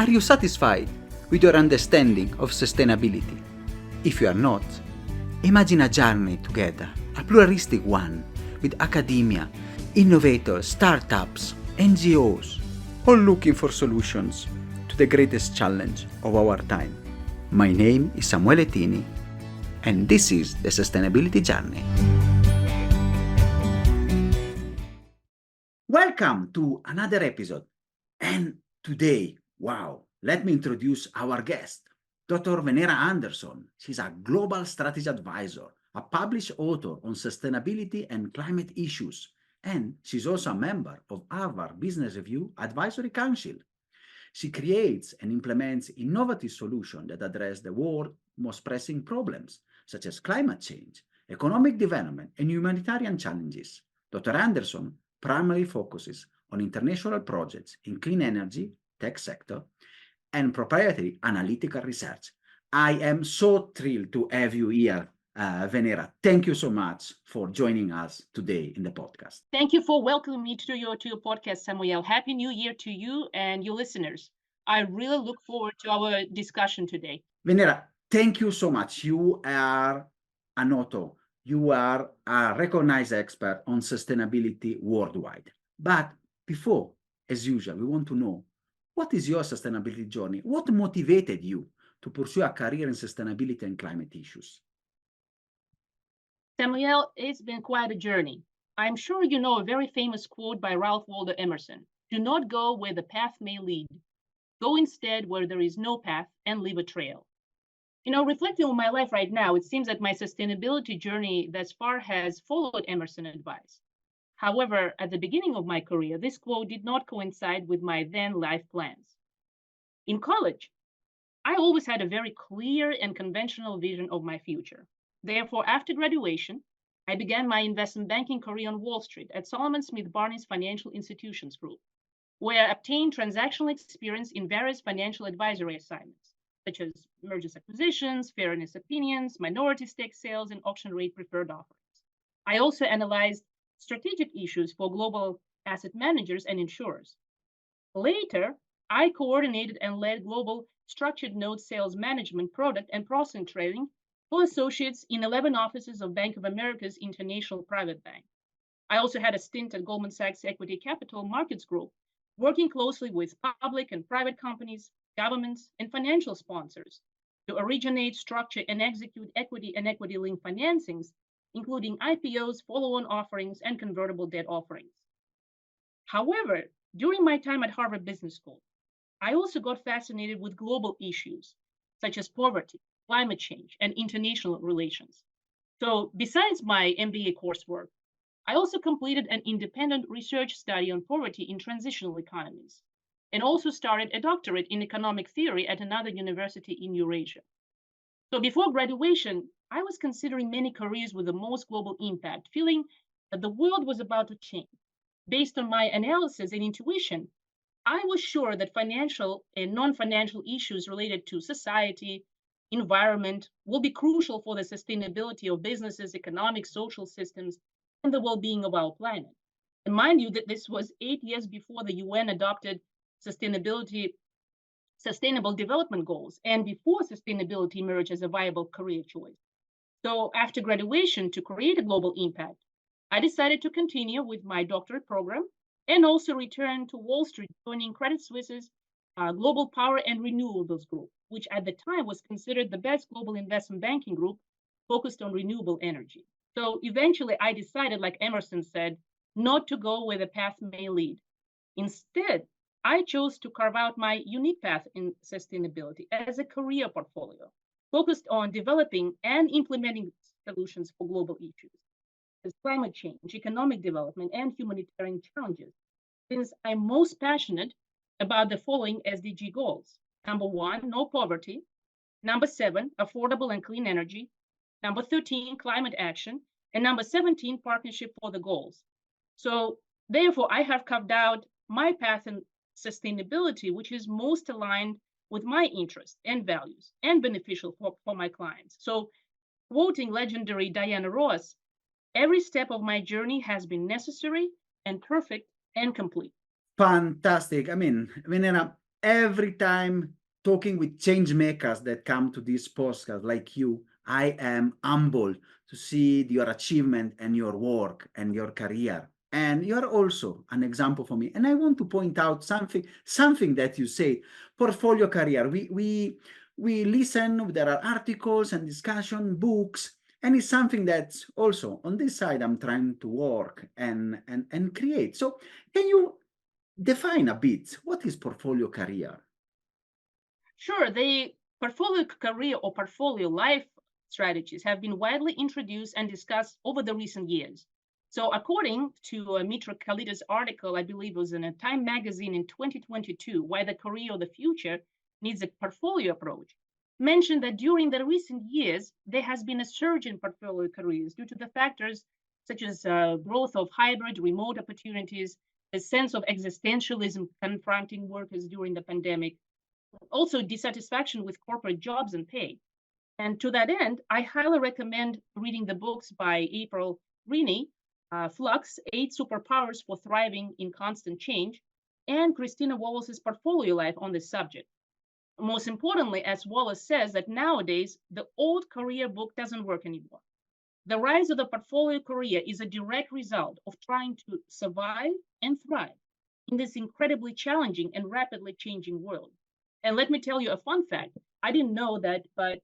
Are you satisfied with your understanding of sustainability? If you are not, imagine a journey together, a pluralistic one, with academia, innovators, startups, NGOs, all looking for solutions to the greatest challenge of our time. My name is Samuele Tini, and this is the Sustainability Journey. Welcome to another episode. And today, let me introduce our guest, Dr. Venera Anderson. She's a global strategy advisor, a published author on sustainability and climate issues, and she's also a member of Harvard Business Review Advisory Council. She creates and implements innovative solutions that address the world's most pressing problems, such as climate change, economic development, and humanitarian challenges. Dr. Anderson primarily focuses on international projects in clean energy, tech sector, and proprietary analytical research. I am so thrilled to have you here, Venera. Thank you so much for joining us today in the podcast. Thank you for welcoming me to your podcast, Samuel. Happy New Year to you and your listeners. I really look forward to our discussion today. Venera, thank you so much. You are an author. You are a recognized expert on sustainability worldwide. But before, as usual, we want to know, what is your sustainability journey? What motivated you to pursue a career in sustainability and climate issues? Samuel, it's been quite a journey. I'm sure you know a very famous quote by Ralph Waldo Emerson: "Do not go where the path may lead. Go instead where there is no path and leave a trail." Reflecting on my life right now, it seems that my sustainability journey thus far has followed Emerson's advice. However, at the beginning of my career, this quote did not coincide with my then life plans. In college, I always had a very clear and conventional vision of my future. Therefore, after graduation, I began my investment banking career on Wall Street at Solomon Smith Barney's Financial Institutions Group, where I obtained transactional experience in various financial advisory assignments, such as mergers, acquisitions, fairness opinions, minority stake sales, and auction rate preferred offerings. I also analyzed strategic issues for global asset managers and insurers. Later, I coordinated and led global structured note sales management, product, and processing trading for associates in 11 offices of Bank of America's International Private Bank. I also had a stint at Goldman Sachs Equity Capital Markets Group, working closely with public and private companies, governments, and financial sponsors to originate, structure, and execute equity and equity-linked financings, including IPOs, follow-on offerings, and convertible debt offerings. However, during my time at Harvard Business School, I also got fascinated with global issues such as poverty, climate change, and international relations. So besides my MBA coursework, I also completed an independent research study on poverty in transitional economies, and also started a doctorate in economic theory at another university in Eurasia. So before graduation, I was considering many careers with the most global impact, feeling that the world was about to change. Based on my analysis and intuition, I was sure that financial and non-financial issues related to society, environment will be crucial for the sustainability of businesses, economic, social systems, and the well-being of our planet. And mind you that this was 8 years before the UN adopted Sustainable Development Goals, and before sustainability emerged as a viable career choice. So after graduation, to create a global impact, I decided to continue with my doctorate program and also return to Wall Street, joining Credit Suisse's Global Power and Renewables Group, which at the time was considered the best global investment banking group focused on renewable energy. So eventually I decided, like Emerson said, not to go where the path may lead. Instead, I chose to carve out my unique path in sustainability as a career portfolio, focused on developing and implementing solutions for global issues, as climate change, economic development, and humanitarian challenges, since I'm most passionate about the following SDG goals. Number 1, no poverty. Number 7, affordable and clean energy. Number 13, climate action. And number 17, partnership for the goals. So therefore, I have carved out my path in sustainability, which is most aligned with my interests and values and beneficial for my clients. So quoting legendary Diana Ross, every step of my journey has been necessary and perfect and complete. Fantastic. I mean, Venera, every time talking with change makers that come to this podcast like you, I am humbled to see your achievement and your work and your career. And you're also an example for me. And I want to point out something that you say, portfolio career. We listen, there are articles and discussion, books, and it's something that's also on this side I'm trying to work and create. So can you define a bit what is portfolio career? Sure, the portfolio career or portfolio life strategies have been widely introduced and discussed over the recent years. So, according to Mitra Kalita's article, I believe it was in a Time magazine in 2022, Why the Career of the Future Needs a Portfolio Approach, mentioned that during the recent years, there has been a surge in portfolio careers due to the factors such as growth of hybrid remote opportunities, a sense of existentialism confronting workers during the pandemic, also dissatisfaction with corporate jobs and pay. And to that end, I highly recommend reading the books by April Rini, Flux, Eight Superpowers for Thriving in Constant Change, and Christina Wallace's Portfolio Life on this subject. Most importantly, as Wallace says, that nowadays the old career book doesn't work anymore. The rise of the portfolio career is a direct result of trying to survive and thrive in this incredibly challenging and rapidly changing world. And let me tell you a fun fact. I didn't know that, but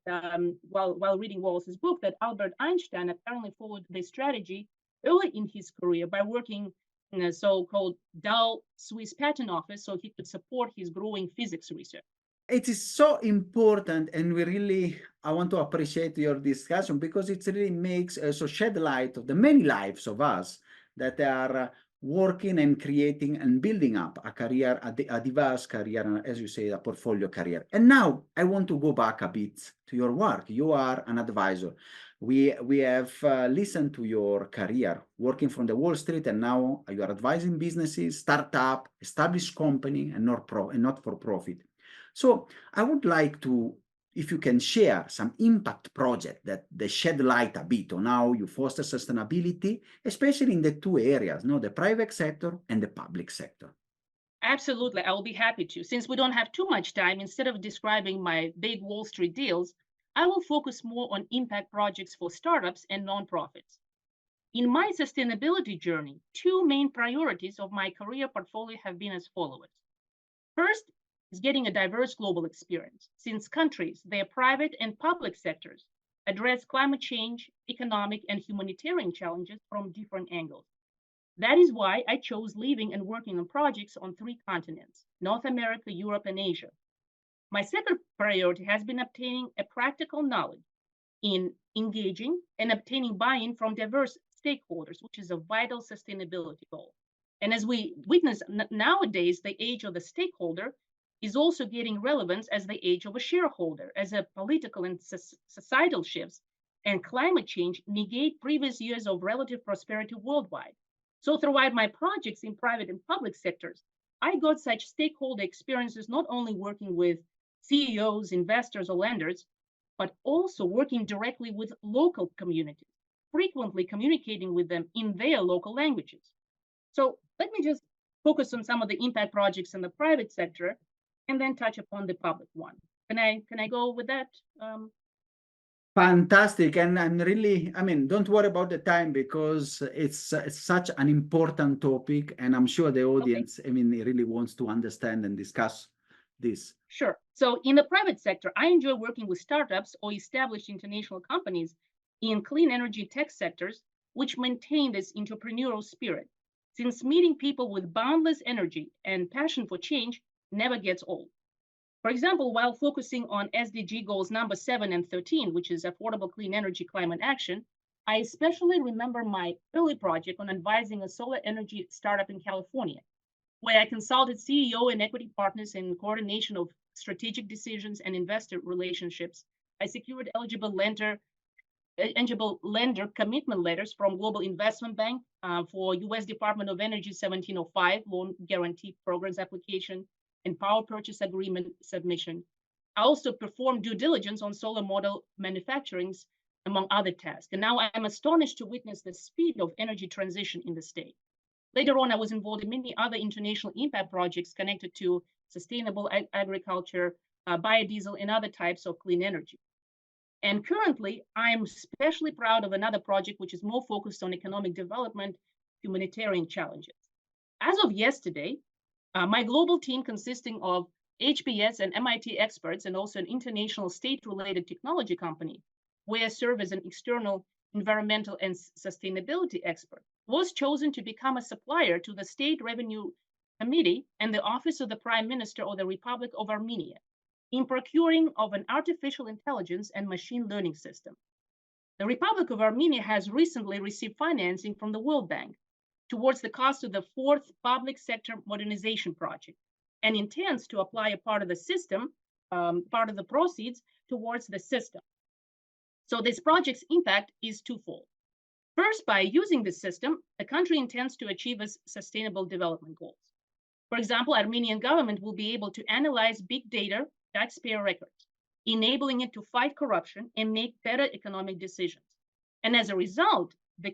while reading Wallace's book, that Albert Einstein apparently followed this strategy early in his career by working in a so-called dual Swiss patent office so he could support his growing physics research. It is so important, and I want to appreciate your discussion because it really makes so shed light of the many lives of us that are working and creating and building up a career, a diverse career, and as you say, a portfolio career. And now I want to go back a bit to your work. You are an advisor. We have listened to your career working from the Wall Street, and now you are advising businesses, startup, established company, and not for profit. So I would like to, if you can share some impact project that they shed light a bit on how you foster sustainability, especially in the two areas, no, the private sector and the public sector. Absolutely, I will be happy to. Since we don't have too much time, instead of describing my big Wall Street deals, I will focus more on impact projects for startups and nonprofits. In my sustainability journey, two main priorities of my career portfolio have been as follows. First is getting a diverse global experience, since countries, their private and public sectors, address climate change, economic, and humanitarian challenges from different angles. That is why I chose living and working on projects on three continents, North America, Europe, and Asia. My second priority has been obtaining a practical knowledge in engaging and obtaining buy-in from diverse stakeholders, which is a vital sustainability goal. And as we witness nowadays, the age of the stakeholder is also getting relevance as the age of a shareholder, as a political and societal shifts and climate change negate previous years of relative prosperity worldwide. So throughout my projects in private and public sectors, I got such stakeholder experiences not only working with CEOs, investors, or lenders, but also working directly with local communities, frequently communicating with them in their local languages. So let me just focus on some of the impact projects in the private sector and then touch upon the public one. Can I go with that? Fantastic. And don't worry about the time because it's such an important topic. And I'm sure the Okay. audience, really wants to understand and discuss this. Sure. So in the private sector, I enjoy working with startups or established international companies in clean energy tech sectors, which maintain this entrepreneurial spirit, since meeting people with boundless energy and passion for change never gets old. For example, while focusing on SDG goals number 7 and 13, which is affordable clean energy climate action, I especially remember my early project on advising a solar energy startup in California, where I consulted CEO and equity partners in coordination of strategic decisions and investor relationships. I secured eligible lender commitment letters from Global Investment Bank for U.S. Department of Energy 1705 loan guarantee programs application and power purchase agreement submission. I also performed due diligence on solar model manufacturings, among other tasks. And now I'm astonished to witness the speed of energy transition in the state. Later on, I was involved in many other international impact projects connected to sustainable agriculture, biodiesel, and other types of clean energy. And currently, I'm especially proud of another project which is more focused on economic development, humanitarian challenges. As of yesterday, my global team consisting of HBS and MIT experts and also an international state-related technology company, where I serve as an external environmental and sustainability expert, was chosen to become a supplier to the State Revenue Committee and the Office of the Prime Minister of the Republic of Armenia in procuring of an artificial intelligence and machine learning system. The Republic of Armenia has recently received financing from the World Bank towards the cost of the fourth public sector modernization project and intends to apply a part of the system, part of the proceeds towards the system. So this project's impact is twofold. First, by using this system, the country intends to achieve its sustainable development goals. For example, Armenian government will be able to analyze big data, taxpayer records, enabling it to fight corruption and make better economic decisions. And as a result, the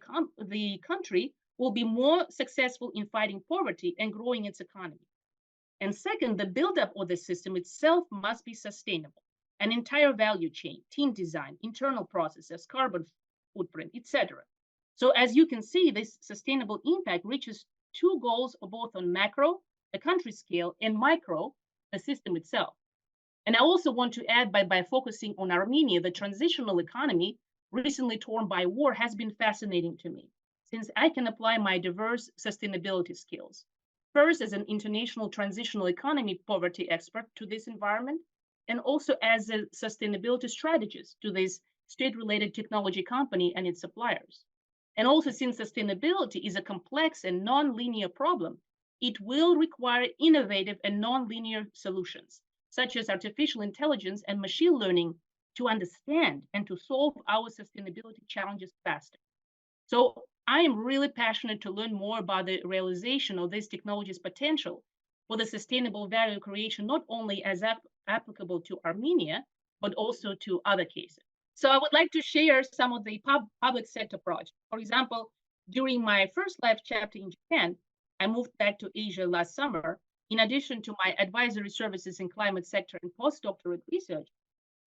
country will be more successful in fighting poverty and growing its economy. And second, the buildup of the system itself must be sustainable. An entire value chain, team design, internal processes, carbon footprint, etc. So as you can see, this sustainable impact reaches two goals both on macro, the country scale, and micro, the system itself. And I also want to add by focusing on Armenia, the transitional economy recently torn by war has been fascinating to me, since I can apply my diverse sustainability skills. First, as an international transitional economy poverty expert to this environment, and also as a sustainability strategist to this state-related technology company and its suppliers. And also, since sustainability is a complex and non-linear problem, it will require innovative and non-linear solutions, such as artificial intelligence and machine learning, to understand and to solve our sustainability challenges faster. So I am really passionate to learn more about the realization of this technology's potential for the sustainable value creation, not only as applicable to Armenia, but also to other cases. So I would like to share some of the public sector projects. For example, during my first life chapter in Japan, I moved back to Asia last summer. In addition to my advisory services in climate sector and postdoctorate research,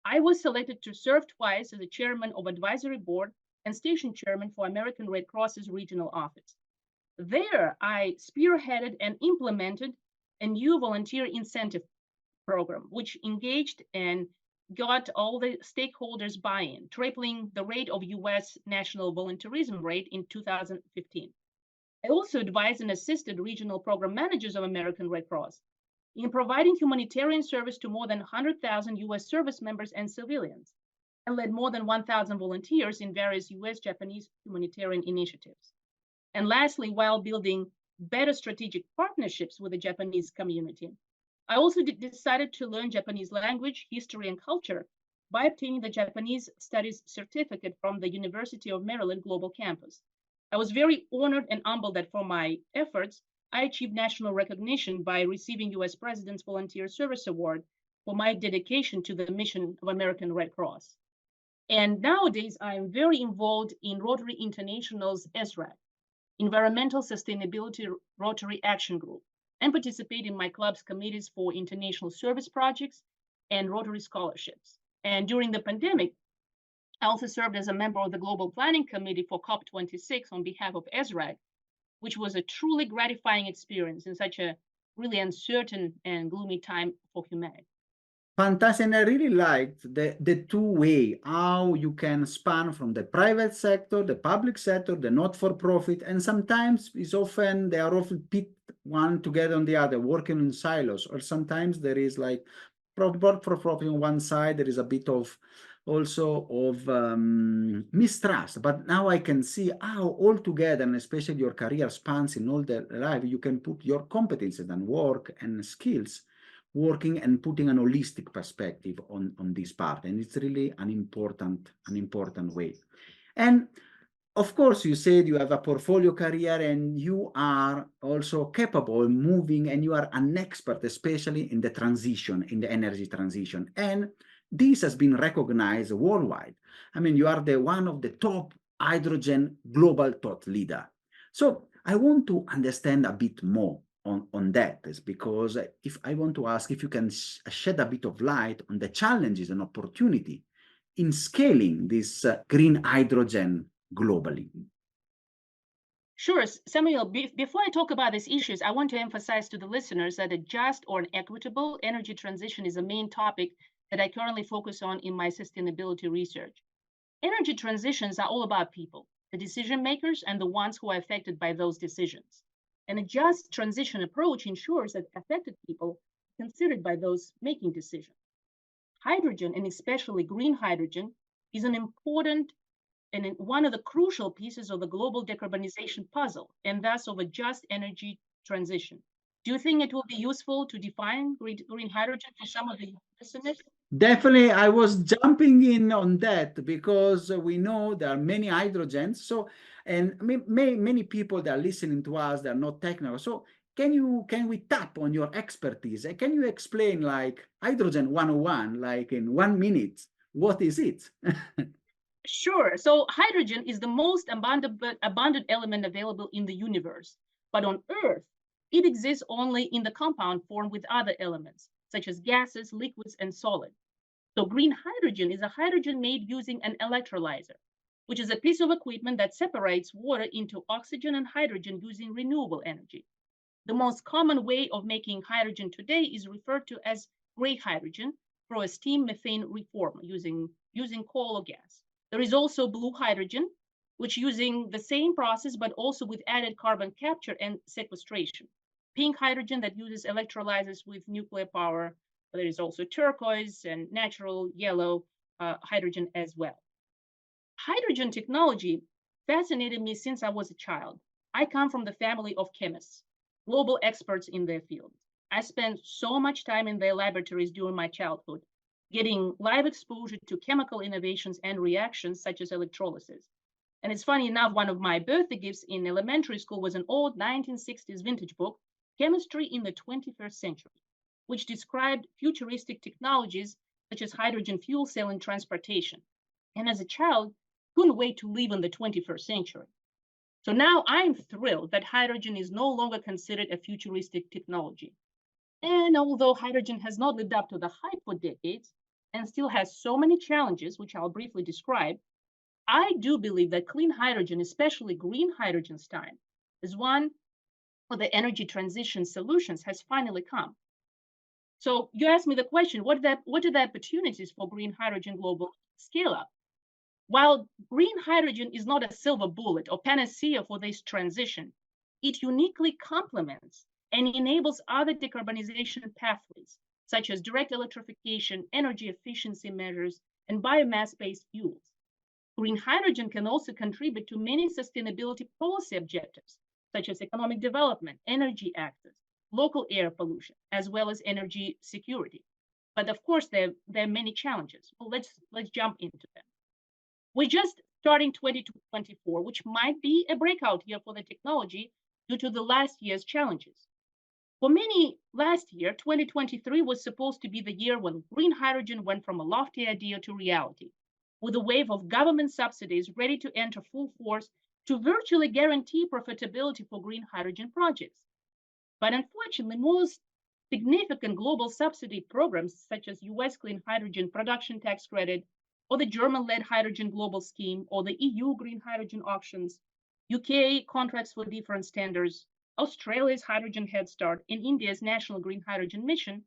I was selected to serve twice as the chairman of advisory board and station chairman for American Red Cross's regional office. There, I spearheaded and implemented a new volunteer incentive program, which engaged and got all the stakeholders buy-in, tripling the rate of US national volunteerism rate in 2015. I also advised and assisted regional program managers of American Red Cross in providing humanitarian service to more than 100,000 US service members and civilians, and led more than 1,000 volunteers in various US-Japanese humanitarian initiatives. And lastly, while building better strategic partnerships with the Japanese community, I also decided to learn Japanese language, history, and culture by obtaining the Japanese Studies Certificate from the University of Maryland Global Campus. I was very honored and humbled that for my efforts, I achieved national recognition by receiving US President's Volunteer Service Award for my dedication to the mission of American Red Cross. And nowadays, I am very involved in Rotary International's ESRAG, Environmental Sustainability Rotary Action Group, and participate in my club's committees for international service projects and Rotary scholarships. And during the pandemic, I also served as a member of the Global Planning Committee for COP26 on behalf of ESRAG, which was a truly gratifying experience in such a really uncertain and gloomy time for humanity. Fantastic. And I really liked the two-way, how you can span from the private sector, the public sector, the not-for-profit, and sometimes it's often they are often pit one together on the other, working in silos, or sometimes there is like for-profit on one side, there is a bit of also of mistrust. But now I can see how all together, and especially your career spans in all the life, you can put your competences and work and skills working and putting an holistic perspective on this part. And it's really an important way. And of course, you said you have a portfolio career and you are also capable of moving, and you are an expert, especially in the transition, in the energy transition. And this has been recognized worldwide. I mean, you are one of the top hydrogen global thought leader. So I want to understand a bit more on that, is because if I want to ask if you can shed a bit of light on the challenges and opportunity in scaling this green hydrogen globally. Sure, Samuel, before I talk about these issues, I want to emphasize to the listeners that a just or an equitable energy transition is a main topic that I currently focus on in my sustainability research. Energy transitions are all about people, the decision makers, and the ones who are affected by those decisions. And a just transition approach ensures that affected people are considered by those making decisions. Hydrogen, and especially green hydrogen, is an important and one of the crucial pieces of the global decarbonization puzzle, and thus of a just energy transition. Do you think it will be useful to define green hydrogen for some of the listeners? Definitely, I was jumping in on that because we know there are many hydrogens. So, and many people that are listening to us, they're not technical. So, can we tap on your expertise? And can you explain like hydrogen 101, like in 1 minute? What is it? Sure. So hydrogen is the most abundant element available in the universe. But on Earth, it exists only in the compound form with other elements, such as gases, liquids, and solids. So green hydrogen is a hydrogen made using an electrolyzer, which is a piece of equipment that separates water into oxygen and hydrogen using renewable energy. The most common way of making hydrogen today is referred to as gray hydrogen through a steam methane reform using coal or gas. There is also blue hydrogen, which using the same process, but also with added carbon capture and sequestration. Pink hydrogen that uses electrolyzers with nuclear power. There is also turquoise and natural yellow hydrogen as well. Hydrogen technology fascinated me since I was a child. I come from the family of chemists, global experts in their field. I spent so much time in their laboratories during my childhood, getting live exposure to chemical innovations and reactions such as electrolysis. And it's funny enough, one of my birthday gifts in elementary school was an old 1960s vintage book, Chemistry in the 21st Century, which described futuristic technologies such as hydrogen fuel cell in transportation. And as a child, couldn't wait to live in the 21st century. So now I'm thrilled that hydrogen is no longer considered a futuristic technology. And although hydrogen has not lived up to the hype for decades and still has so many challenges, which I'll briefly describe, I do believe that clean hydrogen, especially green hydrogen's time, is one of the energy transition solutions has finally come. So you asked me the question, what are the opportunities for green hydrogen global scale up? While green hydrogen is not a silver bullet or panacea for this transition, it uniquely complements and enables other decarbonization pathways, such as direct electrification, energy efficiency measures, and biomass-based fuels. Green hydrogen can also contribute to many sustainability policy objectives, such as economic development, energy access, local air pollution, as well as energy security. But of course, there are many challenges. Well, let's jump into them. We're just starting 2024, which might be a breakout year for the technology due to the last year's challenges. For many, last year, 2023 was supposed to be the year when green hydrogen went from a lofty idea to reality, with a wave of government subsidies ready to enter full force to virtually guarantee profitability for green hydrogen projects. But unfortunately, most significant global subsidy programs, such as US Clean Hydrogen Production Tax Credit, or the German-led Hydrogen Global Scheme, or the EU Green Hydrogen Auctions, UK contracts for different standards, Australia's Hydrogen Head Start, and India's National Green Hydrogen Mission,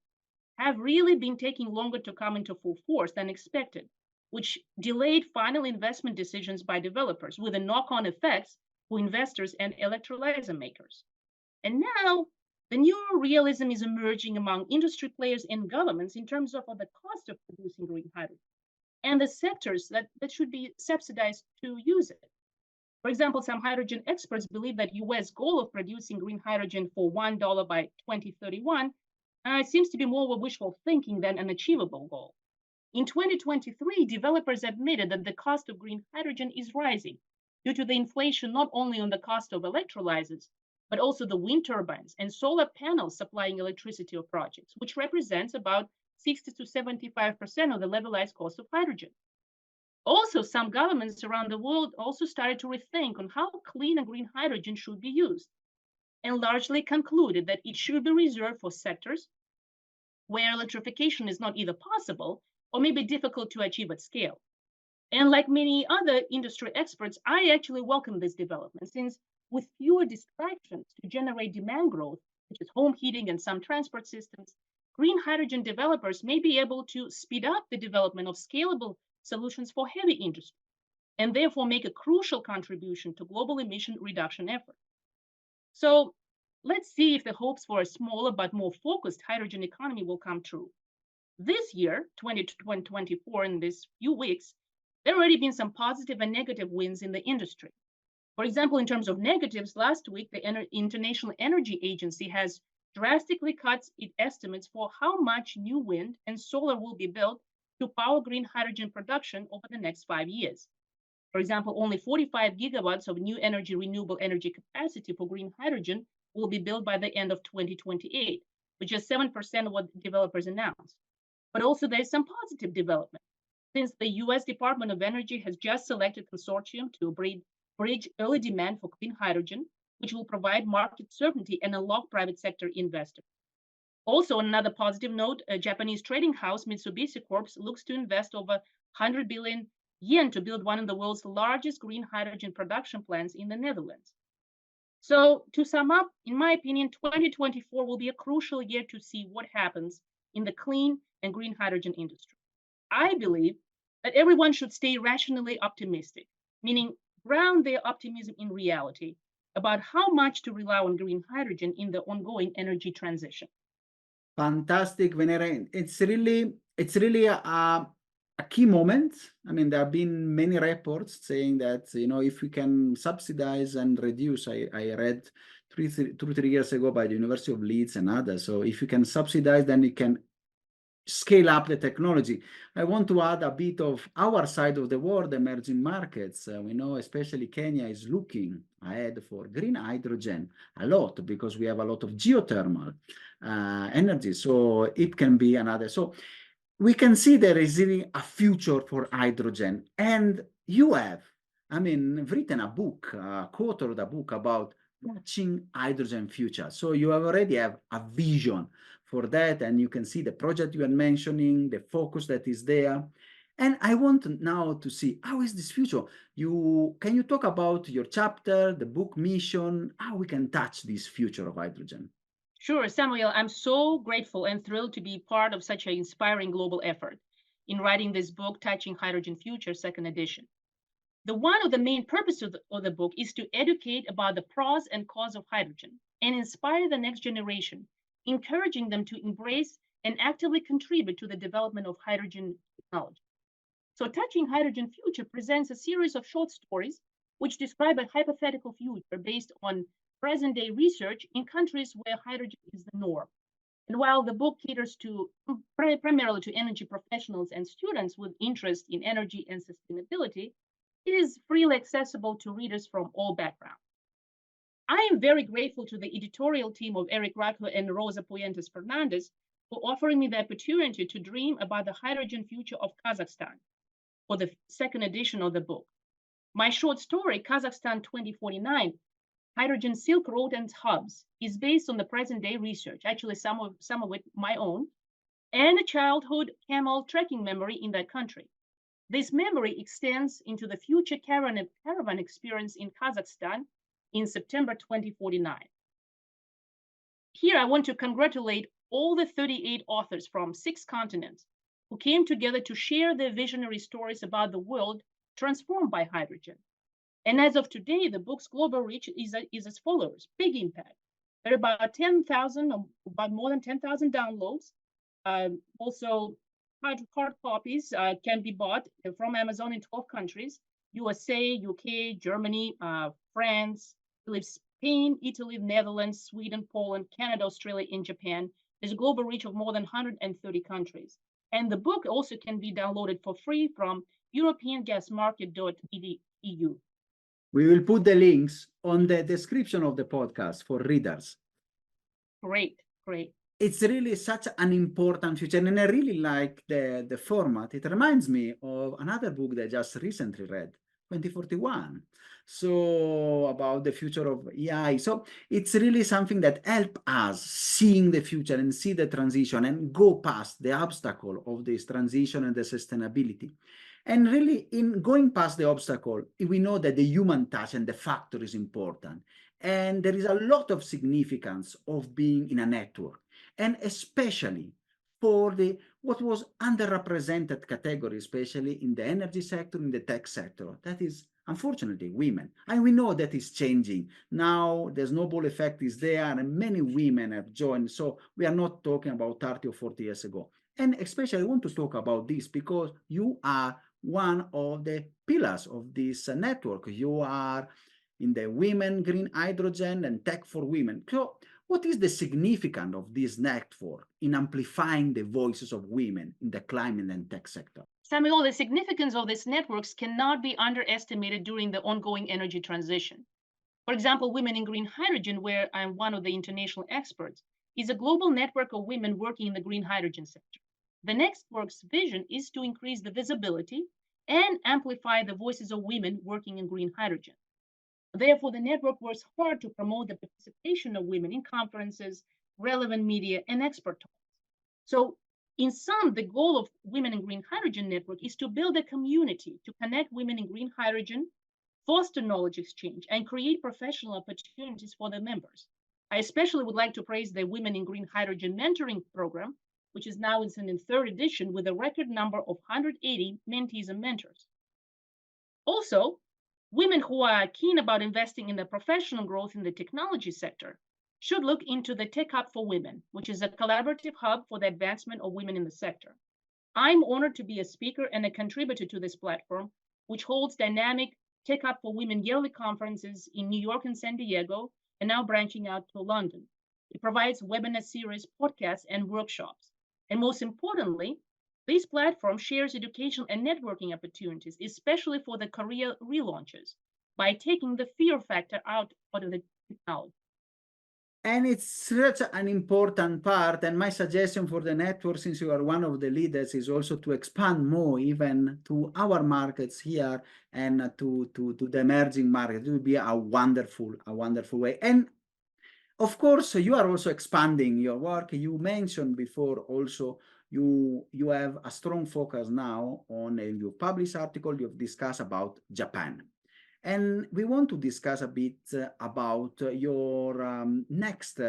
have really been taking longer to come into full force than expected, which delayed final investment decisions by developers with a knock-on effects for investors and electrolyzer makers. And now, the new realism is emerging among industry players and governments in terms of the cost of producing green hydrogen and the sectors that should be subsidized to use it. For example, some hydrogen experts believe that US goal of producing green hydrogen for $1 by 2031 seems to be more of wishful thinking than an achievable goal. In 2023, developers admitted that the cost of green hydrogen is rising due to the inflation not only on the cost of electrolyzers, but also the wind turbines and solar panels supplying electricity of projects, which represents about 60 to 75% of the levelized cost of hydrogen. Also, some governments around the world also started to rethink on how clean and green hydrogen should be used. and largely concluded that it should be reserved for sectors where electrification is not either possible or may be difficult to achieve at scale. And like many other industry experts, I actually welcome this development since with fewer distractions to generate demand growth, such as home heating and some transport systems, green hydrogen developers may be able to speed up the development of scalable solutions for heavy industry and therefore make a crucial contribution to global emission reduction efforts. So let's see if the hopes for a smaller but more focused hydrogen economy will come true. This year, 2024, in these few weeks, there have already been some positive and negative wins in the industry. For example, in terms of negatives, last week, the International Energy Agency has drastically cut its estimates for how much new wind and solar will be built to power green hydrogen production over the next 5 years. For example, only 45 gigawatts of new energy, renewable energy capacity for green hydrogen will be built by the end of 2028, which is 7% of what developers announced. But also there's some positive development. Since the US Department of Energy has just selected a consortium to bridge early demand for clean hydrogen, which will provide market certainty and unlock private sector investors. Also, on another positive note, a Japanese trading house, Mitsubishi Corp, looks to invest over 100 billion yen to build one of the world's largest green hydrogen production plants in the Netherlands. So to sum up, in my opinion, 2024 will be a crucial year to see what happens in the clean and green hydrogen industry. I believe that everyone should stay rationally optimistic, meaning ground their optimism in reality about how much to rely on green hydrogen in the ongoing energy transition. Fantastic, Venera. It's really a key moment. I mean, there have been many reports saying that, if we can subsidize and reduce, I read 3 years ago by the University of Leeds and others. So if you can subsidize, then you can scale up the technology. I want to add a bit of our side of the world, emerging markets. We know especially Kenya is looking ahead for green hydrogen a lot because we have a lot of geothermal energy. So it can be another. So we can see there is really a future for hydrogen. And you have, written a book, co-authored a book about touching hydrogen future. So you already have a vision for that, and you can see the project you are mentioning, the focus that is there. And I want now to see, how is this future? Can you talk about your chapter, the book mission, how we can touch this future of hydrogen? Sure, Samuel, I'm so grateful and thrilled to be part of such an inspiring global effort in writing this book, Touching Hydrogen Future, second edition. One of the main purposes of the book is to educate about the pros and cons of hydrogen and inspire the next generation, encouraging them to embrace and actively contribute to the development of hydrogen technology. So Touching Hydrogen Future presents a series of short stories which describe a hypothetical future based on present-day research in countries where hydrogen is the norm. And while the book caters to primarily to energy professionals and students with interest in energy and sustainability, it is freely accessible to readers from all backgrounds. I am very grateful to the editorial team of Eric Ratko and Rosa Puentes Fernandez for offering me the opportunity to dream about the hydrogen future of Kazakhstan for the second edition of the book. My short story, Kazakhstan 2049, Hydrogen Silk Road and Hubs, is based on the present-day research, actually some of it my own, and a childhood camel trekking memory in that country. This memory extends into the future caravan experience in Kazakhstan in September 2049. Here, I want to congratulate all the 38 authors from 6 continents who came together to share their visionary stories about the world transformed by hydrogen. And as of today, the book's global reach is as follows: big impact. There are about 10,000, about more than 10,000 downloads. Also, hard copies can be bought from Amazon in 12 countries: USA, UK, Germany, France, Spain, Italy, Netherlands, Sweden, Poland, Canada, Australia, and Japan. There's a global reach of more than 130 countries. And the book also can be downloaded for free from europeangasmarket.eu. We will put the links on the description of the podcast for readers. Great. It's really such an important future, and I really like the format. It reminds me of another book that I just recently read, 2041. So about the future of AI. So it's really something that help us seeing the future and see the transition and go past the obstacle of this transition and the sustainability. And really, in going past the obstacle, we know that the human touch and the factor is important. And there is a lot of significance of being in a network, and especially for the what was underrepresented category, especially in the energy sector, in the tech sector. That is, unfortunately, women. And we know that is changing. Now the snowball effect is there, and many women have joined. So we are not talking about 30 or 40 years ago. And especially, I want to talk about this because you are one of the pillars of this network. You are in the women, green hydrogen, and tech for women. So what is the significance of this network in amplifying the voices of women in the climate and tech sector? Samuel, the significance of these networks cannot be underestimated during the ongoing energy transition. For example, Women in Green Hydrogen, where I'm one of the international experts, is a global network of women working in the green hydrogen sector. The network's vision is to increase the visibility and amplify the voices of women working in green hydrogen. Therefore, the network works hard to promote the participation of women in conferences, relevant media, and expert talks. So, in sum, the goal of Women in Green Hydrogen Network is to build a community to connect women in green hydrogen, foster knowledge exchange, and create professional opportunities for the members. I especially would like to praise the Women in Green Hydrogen Mentoring Program, which is now in its third edition with a record number of 180 mentees and mentors. Also, women who are keen about investing in the professional growth in the technology sector should look into the Tech Hub for Women, which is a collaborative hub for the advancement of women in the sector. I'm honored to be a speaker and a contributor to this platform, which holds dynamic Tech Hub for Women yearly conferences in New York and San Diego, and now branching out to London. It provides webinar series, podcasts, and workshops. And most importantly, this platform shares education and networking opportunities, especially for the career relaunches, by taking the fear factor out of the technology. And it's such an important part. And my suggestion for the network, since you are one of the leaders, is also to expand more even to our markets here and to the emerging market. It will be a wonderful way. And of course, you are also expanding your work. You mentioned before also you have a strong focus now on, you published article, you've discussed about Japan. And we want to discuss a bit about your next,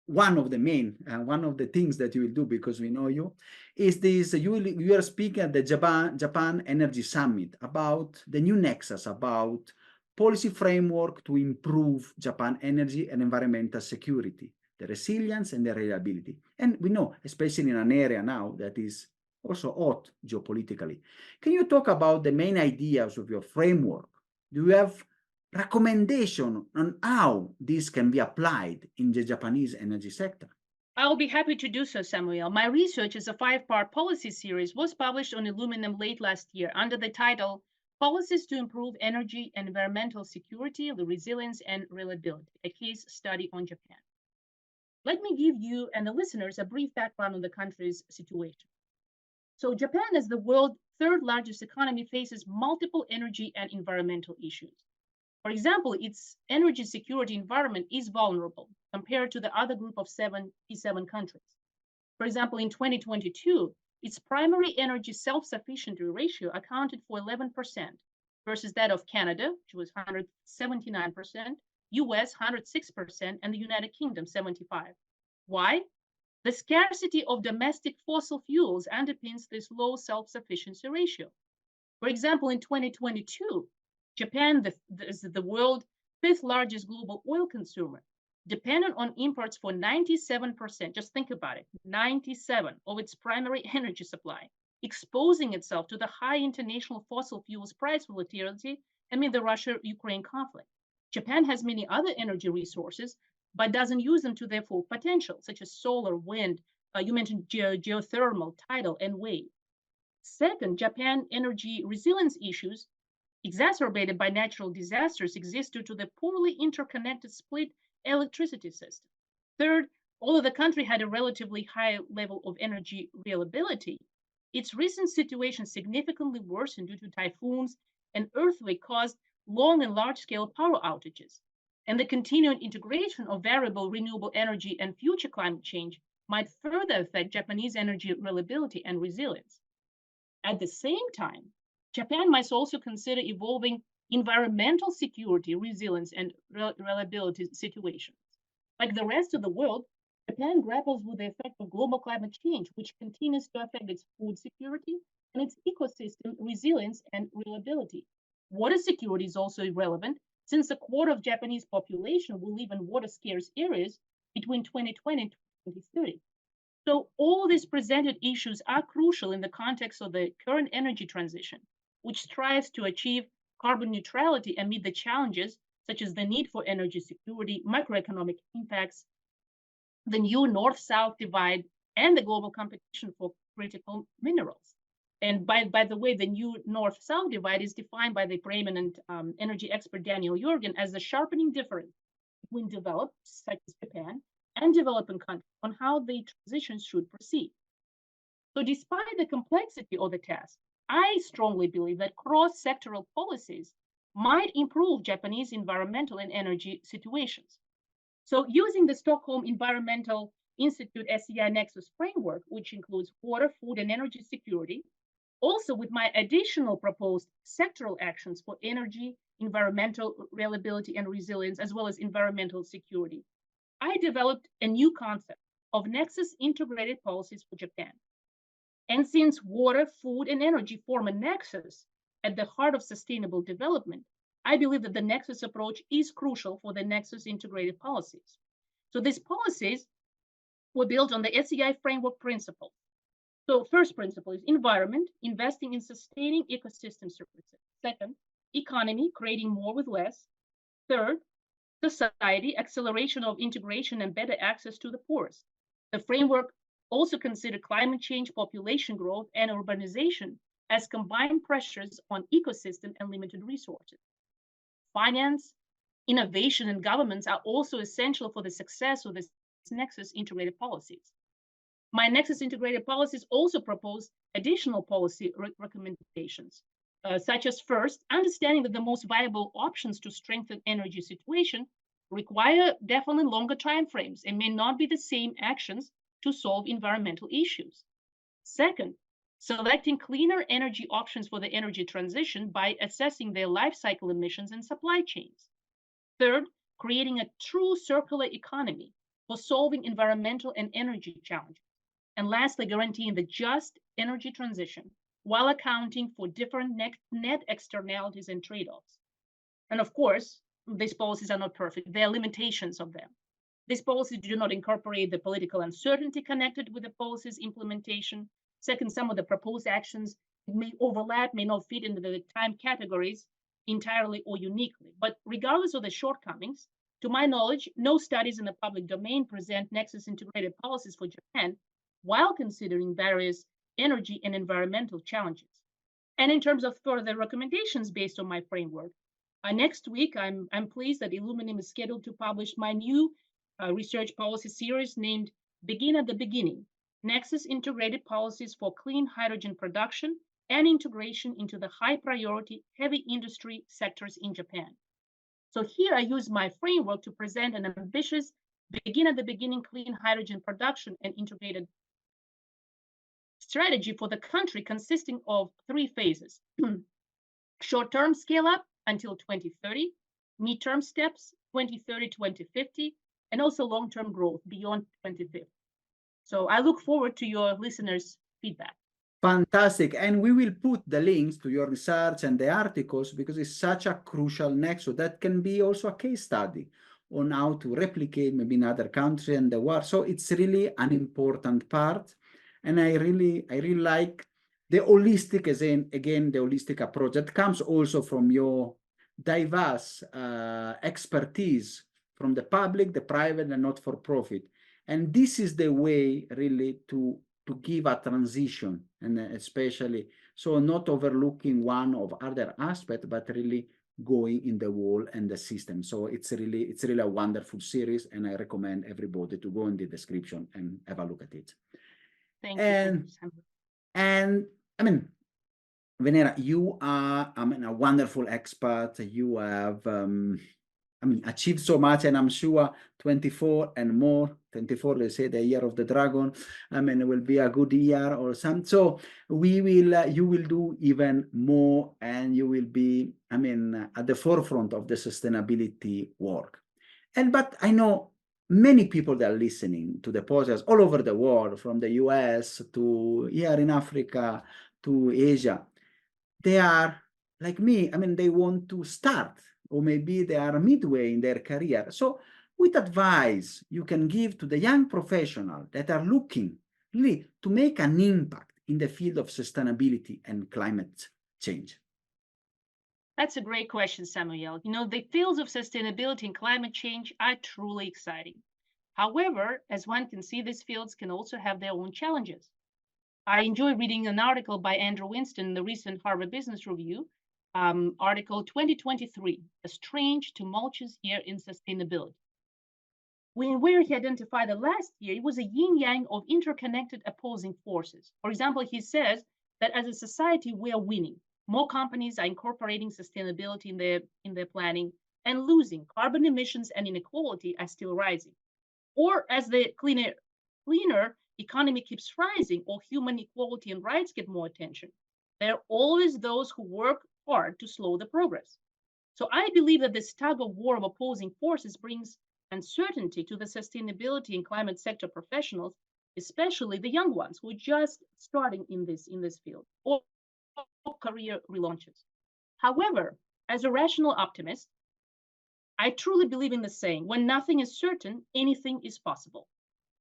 one of the things that you will do, because we know you, is this, you are speaking at the Japan Energy Summit about the new nexus, about policy framework to improve Japan energy and environmental security, the resilience and the reliability. And we know, especially in an area now that is also hot geopolitically. Can you talk about the main ideas of your framework? Do you have recommendation on how this can be applied in the Japanese energy sector? I'll be happy to do so, Samuel. My research is a 5-part policy series was published on aluminum late last year under the title Policies to Improve Energy and Environmental Security, the Resilience and Reliability, a case study on Japan. Let me give you and the listeners a brief background on the country's situation. So Japan, as the world's third largest economy, faces multiple energy and environmental issues. For example, its energy security environment is vulnerable compared to the other group of 77 countries. For example, in 2022, its primary energy self-sufficiency ratio accounted for 11% versus that of Canada, which was 179%, US 106%, and the United Kingdom 75%. Why? The scarcity of domestic fossil fuels underpins this low self-sufficiency ratio. For example, in 2022, Japan is the world's fifth largest global oil consumer, dependent on imports for 97%, just think about it, 97 of its primary energy supply, exposing itself to the high international fossil fuels price volatility amid the Russia-Ukraine conflict. Japan has many other energy resources, but doesn't use them to their full potential, such as solar, wind, you mentioned geothermal, tidal, and wave. Second, Japan energy resilience issues exacerbated by natural disasters exist due to the poorly interconnected split electricity system. Third, although the country had a relatively high level of energy reliability, its recent situation significantly worsened due to typhoons an earthquake caused long and large-scale power outages. And the continued integration of variable renewable energy and future climate change might further affect Japanese energy reliability and resilience. At the same time, Japan must also consider evolving environmental security, resilience, and reliability situations. Like the rest of the world, Japan grapples with the effect of global climate change, which continues to affect its food security and its ecosystem resilience and reliability. Water security is also relevant since a quarter of Japanese population will live in water scarce areas between 2020 and 2030. So all these presented issues are crucial in the context of the current energy transition, which strives to achieve carbon neutrality and meet the challenges such as the need for energy security, macroeconomic impacts, the new north-south divide, and the global competition for critical minerals. And by the way, the new north-south divide is defined by the preeminent energy expert Daniel Jorgen as the sharpening difference between developed, such as Japan, and developing countries on how the transition should proceed. So despite the complexity of the task, I strongly believe that cross-sectoral policies might improve Japanese environmental and energy situations. So using the Stockholm Environmental Institute SEI Nexus framework, which includes water, food, and energy security, also with my additional proposed sectoral actions for energy, environmental reliability and resilience, as well as environmental security, I developed a new concept of Nexus integrated policies for Japan. And since water, food, and energy form a nexus at the heart of sustainable development, I believe that the Nexus approach is crucial for the Nexus integrated policies. So these policies were built on the SEI framework principle. So first principle is environment, investing in sustaining ecosystem services. Second, economy, creating more with less. Third, society, acceleration of integration and better access to the poorest. The framework also considered climate change, population growth, and urbanization as combined pressures on ecosystem and limited resources. Finance, innovation, and governments are also essential for the success of this Nexus integrated policies. My Nexus integrated policies also propose additional policy recommendations, such as first, understanding that the most viable options to strengthen energy situation require definitely longer timeframes and may not be the same actions to solve environmental issues. Second, selecting cleaner energy options for the energy transition by assessing their life cycle emissions and supply chains. Third, creating a true circular economy for solving environmental and energy challenges. And lastly, guaranteeing the just energy transition while accounting for different net externalities and trade-offs. And of course, these policies are not perfect. There are limitations of them. These policies do not incorporate the political uncertainty connected with the policy's implementation. Second, some of the proposed actions may overlap, may not fit into the time categories entirely or uniquely. But regardless of the shortcomings, to my knowledge, no studies in the public domain present Nexus integrated policies for Japan while considering various energy and environmental challenges. And in terms of further recommendations based on my framework, next week, I'm pleased that Illuminum is scheduled to publish my new research policy series named Begin at the Beginning, Nexus Integrated Policies for Clean Hydrogen Production and Integration into the High Priority Heavy Industry Sectors in Japan. So here I use my framework to present an ambitious Begin at the Beginning clean hydrogen production and integrated strategy for the country consisting of 3 phases. Short-term scale-up until 2030, mid-term steps 2030-2050, and also long-term growth beyond 2050. So I look forward to your listeners' feedback. Fantastic. And we will put the links to your research and the articles because it's such a crucial nexus that can be also a case study on how to replicate maybe in other countries and the world. So it's really an important part. And I really like the holistic, again, the holistic approach that comes also from your diverse expertise from the public, the private, and not for profit. And this is the way really to give a transition, and especially so not overlooking one of other aspects, but really going in the wall and the system. So it's really a wonderful series, and I recommend everybody to go in the description and have a look at it. Thank you. And I mean, Venera, you are, a wonderful expert. You have, achieved so much, and I'm sure 24 and more, 24, they say the year of the dragon. It will be a good year or something. So you will do even more, and you will be, at the forefront of the sustainability work. But I know many people that are listening to the podcast all over the world, from the US to here in Africa to Asia. They are like me. They want to start, or maybe they are midway in their career. So, what advice you can give to the young professionals that are looking really to make an impact in the field of sustainability and climate change? That's a great question, Samuel. The fields of sustainability and climate change are truly exciting. However, as one can see, these fields can also have their own challenges. I enjoy reading an article by Andrew Winston in the recent Harvard Business Review, article 2023, A Strange, Tumultuous Year in Sustainability. Where he identified that last year, it was a yin-yang of interconnected opposing forces. For example, he says that as a society, we are winning. More companies are incorporating sustainability in their planning and losing. Carbon emissions and inequality are still rising. Or as the cleaner economy keeps rising, or human equality and rights get more attention, there are always those who work hard to slow the progress. So I believe that this tug of war of opposing forces brings uncertainty to the sustainability and climate sector professionals, especially the young ones who are just starting in this field, or career relaunches. However, as a rational optimist, I truly believe in the saying, when nothing is certain, anything is possible.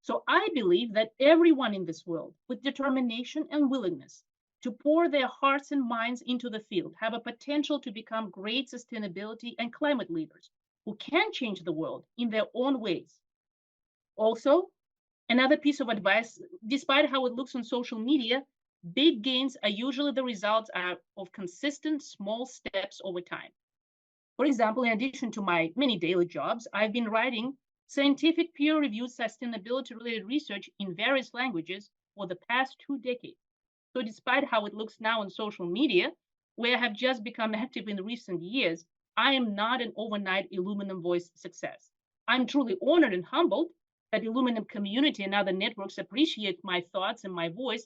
So I believe that everyone in this world, with determination and willingness to pour their hearts and minds into the field, have a potential to become great sustainability and climate leaders who can change the world in their own ways. Also, another piece of advice, despite how it looks on social media, big gains are usually the results of consistent small steps over time. For example, in addition to my many daily jobs, I've been writing scientific peer-reviewed sustainability-related research in various languages for the past 2 decades. So despite how it looks now on social media, where I have just become active in recent years, I am not an overnight Illuminum Voice success. I'm truly honored and humbled that Illuminum community and other networks appreciate my thoughts and my voice,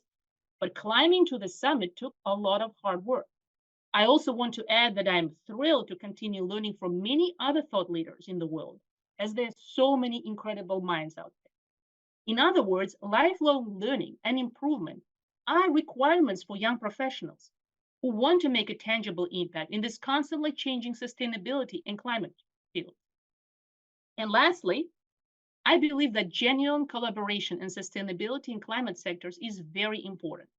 but climbing to the summit took a lot of hard work. I also want to add that I'm thrilled to continue learning from many other thought leaders in the world, as there's so many incredible minds out there. In other words, lifelong learning and improvement are requirements for young professionals who want to make a tangible impact in this constantly changing sustainability and climate field. And lastly, I believe that genuine collaboration in sustainability and climate sectors is very important.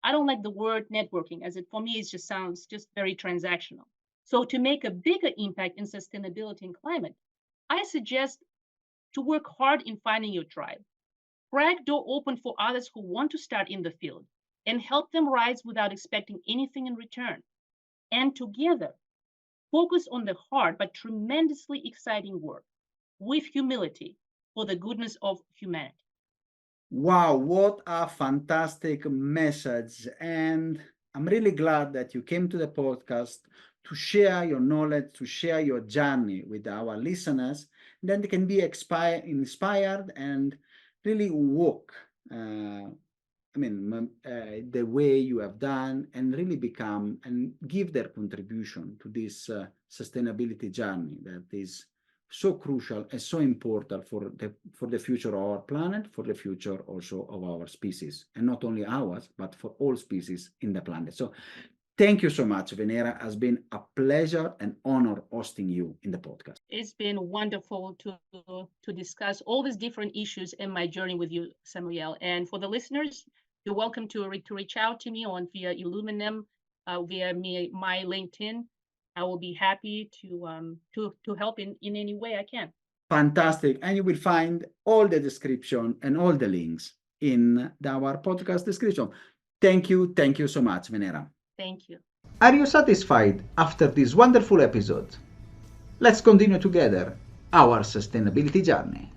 I don't like the word networking, as it for me it just sounds just very transactional. So to make a bigger impact in sustainability and climate, I suggest to work hard in finding your tribe. Crack door open for others who want to start in the field, and help them rise without expecting anything in return. And together, focus on the hard but tremendously exciting work with humility for the goodness of humanity. Wow, what a fantastic message. And I'm really glad that you came to the podcast to share your knowledge, to share your journey with our listeners. Then they can be inspired and really walk, the way you have done, and really become and give their contribution to this sustainability journey that is so crucial and so important for the future of our planet, for the future also of our species, and not only ours, but for all species in the planet. So thank you so much, Venera. It has been a pleasure and honor hosting you in the podcast. It's been wonderful to discuss all these different issues in my journey with you, Samuel. And for the listeners, you're welcome to reach out to me via Illuminum, via my LinkedIn. I will be happy to help in any way I can. Fantastic. And you will find all the description and all the links in our podcast description. Thank you. Thank you so much, Venera. Thank you. Are you satisfied after this wonderful episode? Let's continue together our sustainability journey.